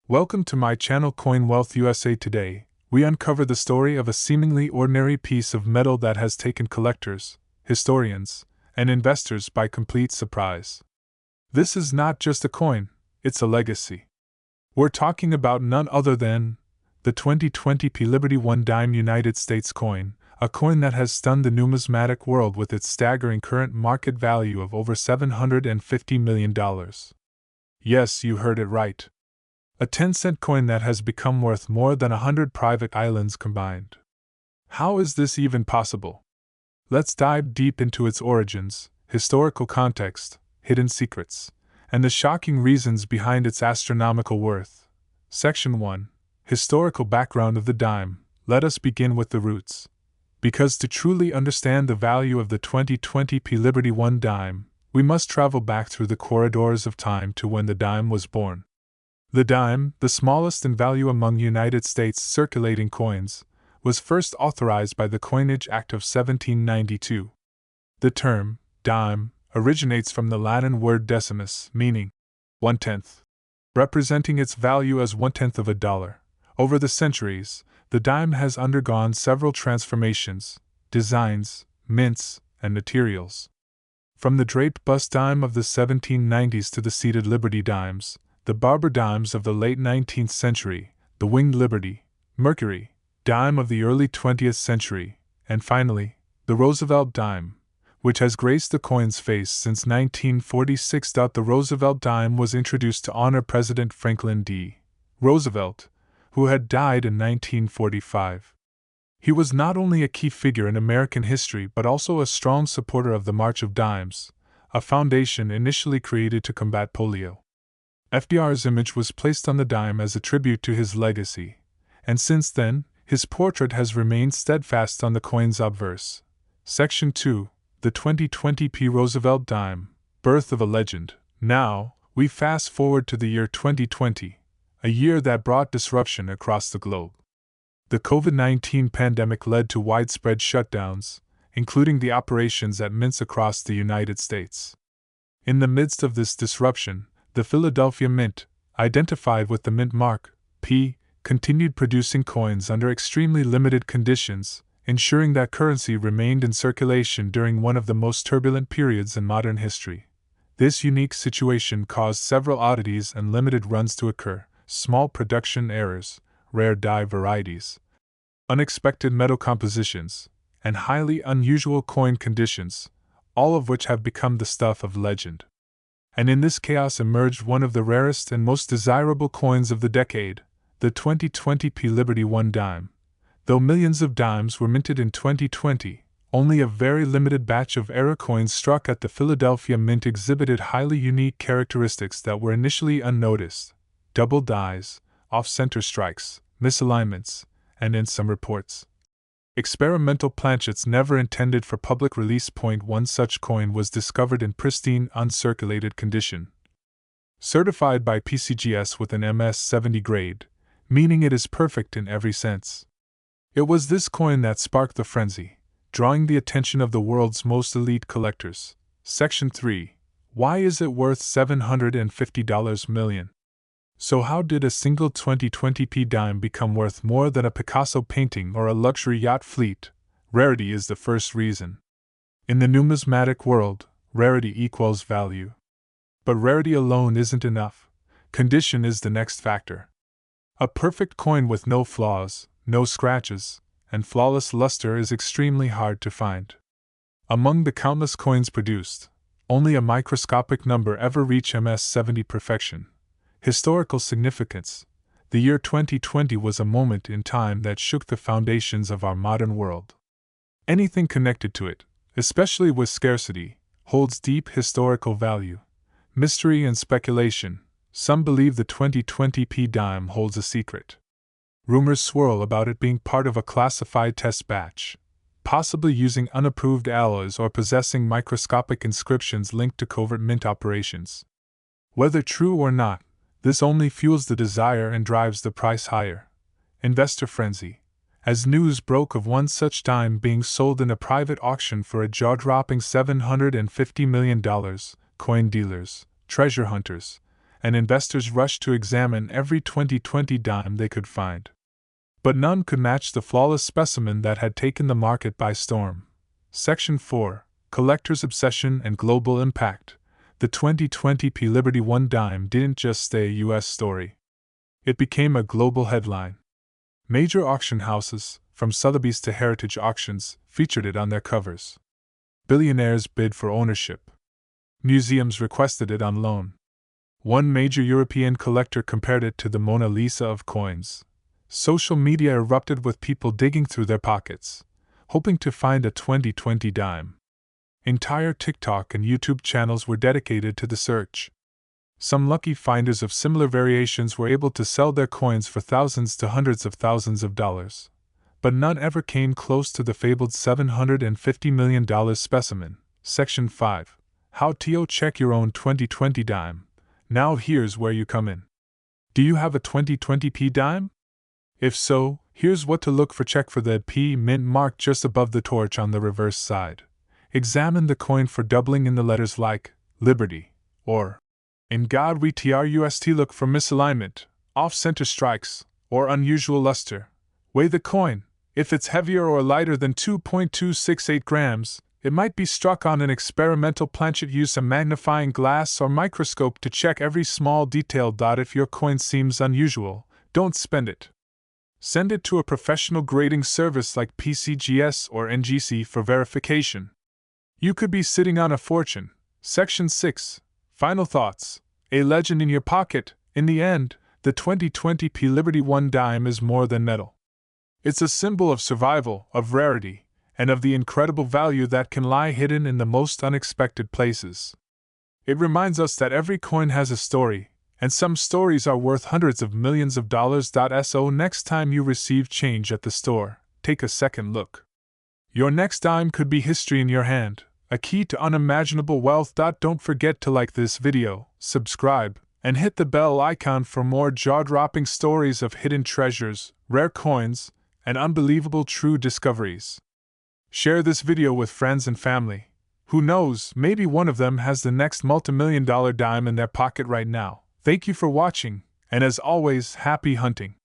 Welcome to my channel Coin Wealth USA. Today, we uncover the story of a seemingly ordinary piece of metal that has taken collectors, historians, and investors by complete surprise. This is not just a coin, it's a legacy. We're talking about none other than the 2020 Liberty 1 dime United States coin, a coin that has stunned the numismatic world with its staggering current market value of over $750 million. Yes, you heard it right. A 10-cent coin that has become worth more than 100 private islands combined. How is this even possible? Let's dive deep into its origins, historical context, hidden secrets, and the shocking reasons behind its astronomical worth. Section 1. Historical background of the dime. Let us begin with the roots. Because to truly understand the value of the 2020 Liberty 1 dime, we must travel back through the corridors of time to when the dime was born. The dime, the smallest in value among United States circulating coins, was first authorized by the Coinage Act of 1792. The term, dime, originates from the Latin word decimus, meaning 1/10, representing its value as 1/10 of a dollar. Over the centuries, the dime has undergone several transformations, designs, mints, and materials. From the draped bust dime of the 1790s to the seated Liberty dimes, the barber dimes of the late 19th century, the winged Liberty, Mercury, dime of the early 20th century, and finally, the Roosevelt dime, which has graced the coin's face since 1946. The Roosevelt dime was introduced to honor President Franklin D. Roosevelt, who had died in 1945. He was not only a key figure in American history but also a strong supporter of the March of Dimes, a foundation initially created to combat polio. FDR's image was placed on the dime as a tribute to his legacy, and since then, his portrait has remained steadfast on the coin's obverse. Section 2. The 2020 Roosevelt dime, birth of a legend. Now, we fast forward to the year 2020, a year that brought disruption across the globe. The COVID-19 pandemic led to widespread shutdowns, including the operations at mints across the United States. In the midst of this disruption, the Philadelphia Mint, identified with the mintmark, P, continued producing coins under extremely limited conditions, ensuring that currency remained in circulation during one of the most turbulent periods in modern history. This unique situation caused several oddities and limited runs to occur, small production errors, rare die varieties, unexpected metal compositions, and highly unusual coin conditions, all of which have become the stuff of legend. And in this chaos emerged one of the rarest and most desirable coins of the decade, the 2020 Liberty 1 dime. Though millions of dimes were minted in 2020, only a very limited batch of era coins struck at the Philadelphia Mint exhibited highly unique characteristics that were initially unnoticed: double dies, off-center strikes, misalignments, and in some reports, experimental planchets never intended for public release. One such coin was discovered in pristine, uncirculated condition. Certified by PCGS with an MS-70 grade, meaning it is perfect in every sense. It was this coin that sparked the frenzy, drawing the attention of the world's most elite collectors. Section 3. Why is it worth $750 million? So how did a single 2020 dime become worth more than a Picasso painting or a luxury yacht fleet? Rarity is the first reason. In the numismatic world, rarity equals value. But rarity alone isn't enough. Condition is the next factor. A perfect coin with no flaws, no scratches, and flawless luster is extremely hard to find. Among the countless coins produced, only a microscopic number ever reach MS-70 perfection. Historical significance. The year 2020 was a moment in time that shook the foundations of our modern world. Anything connected to it, especially with scarcity, holds deep historical value. Mystery and speculation. Some believe the 2020 dime holds a secret. Rumors swirl about it being part of a classified test batch, possibly using unapproved alloys or possessing microscopic inscriptions linked to covert mint operations. Whether true or not, this only fuels the desire and drives the price higher. Investor frenzy. As news broke of one such dime being sold in a private auction for a jaw-dropping $750 million, coin dealers, treasure hunters, and investors rushed to examine every 2020 dime they could find. But none could match the flawless specimen that had taken the market by storm. Section 4: Collector's Obsession and Global Impact. The 2020 P Liberty One dime didn't just stay a U.S. story. It became a global headline. Major auction houses, from Sotheby's to Heritage Auctions, featured it on their covers. Billionaires bid for ownership. Museums requested it on loan. One major European collector compared it to the Mona Lisa of coins. Social media erupted with people digging through their pockets, hoping to find a 2020 dime. Entire TikTok and YouTube channels were dedicated to the search. Some lucky finders of similar variations were able to sell their coins for thousands to hundreds of thousands of dollars. But none ever came close to the fabled $750 million specimen. Section 5: How to check your own 2020 dime. Now here's where you come in. Do you have a 2020 P dime? If so, here's what to look for. Check for the P mint mark just above the torch on the reverse side. Examine the coin for doubling in the letters like Liberty or In God We Trust. Look for misalignment, off-center strikes, or unusual luster. Weigh the coin. If it's heavier or lighter than 2.268 grams, it might be struck on an experimental planchet. Use a magnifying glass or microscope to check every small detail. If your coin seems unusual, don't spend it. Send it to a professional grading service like PCGS or NGC for verification. You could be sitting on a fortune. Section 6: Final thoughts. A legend in your pocket. In the end, the 2020 P Liberty One dime is more than metal. It's a symbol of survival, of rarity, and of the incredible value that can lie hidden in the most unexpected places. It reminds us that every coin has a story, and some stories are worth hundreds of millions of dollars. So next time you receive change at the store, take a second look. Your next dime could be history in your hand, a key to unimaginable wealth. Don't forget to like this video, subscribe, and hit the bell icon for more jaw-dropping stories of hidden treasures, rare coins, and unbelievable true discoveries. Share this video with friends and family. Who knows, maybe one of them has the next multi-million-dollar dime in their pocket right now. Thank you for watching, and as always, happy hunting.